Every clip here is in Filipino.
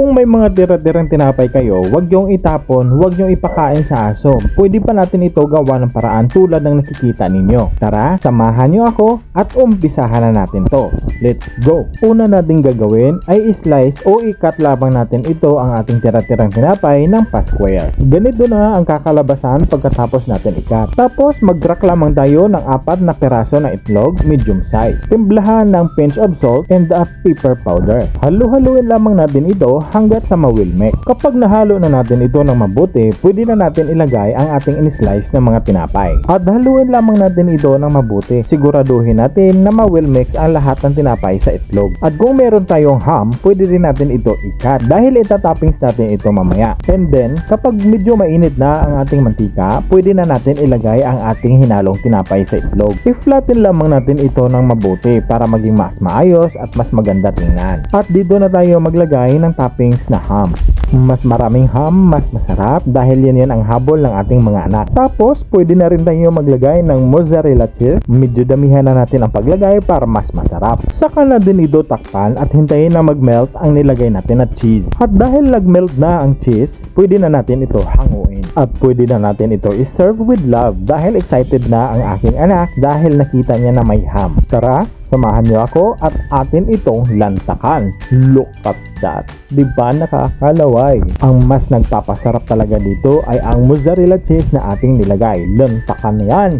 Kung may mga tira-tirang tinapay kayo, huwag yung itapon, huwag yung ipakain sa aso. Pwede pa natin ito gawa ng paraan tulad ng nakikita ninyo. Tara, samahan nyo ako at umpisahan na natin to. Let's go! Una nating gagawin ay i-slice o i-cut lamang natin ito ang ating tira-tirang tinapay ng pa-square. Ganito na ang kakalabasan pagkatapos natin i-cut. Tapos mag-crack lamang tayo ng 4 na peraso ng itlog, medium size. Timplahan ng pinch of salt and a pepper powder. Halu-haluin lamang natin ito hanggat sa mawilmek. Kapag nahalo na natin ito ng mabuti, pwede na natin ilagay ang ating in-slice ng mga tinapay. At haluin lamang natin ito ng mabuti. Siguraduhin natin na mawilmix ang lahat ng tinapay sa itlog. At kung meron tayong ham, pwede rin natin ito i-cut dahil itatoppings natin ito mamaya. And then, kapag medyo mainit na ang ating mantika, pwede na natin ilagay ang ating hinalong tinapay sa itlog. I-flatten lamang natin ito ng mabuti para maging mas maayos at mas maganda tingnan. At dito na tayo maglagay ng toppings na ham. Mas maraming ham, mas masarap dahil yan ang habol ng ating mga anak. Tapos, pwede na rin tayo maglagay ng mozzarella cheese. Medyo damihan na natin ang paglagay para mas masarap. Saka na din ito takpan at hintayin na mag-melt ang nilagay natin na cheese. At dahil nag-melt na ang cheese, pwede na natin ito hanguin. At pwede na natin ito i-serve with love dahil excited na ang aking anak dahil nakita niya na may ham. Tara, samahan niyo ako at atin itong lantakan. Look at that. Diba nakakalaway? Ang mas nagpapasarap talaga dito ay ang mozzarella cheese na ating nilagay. Lantakan na yan.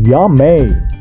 Yummy!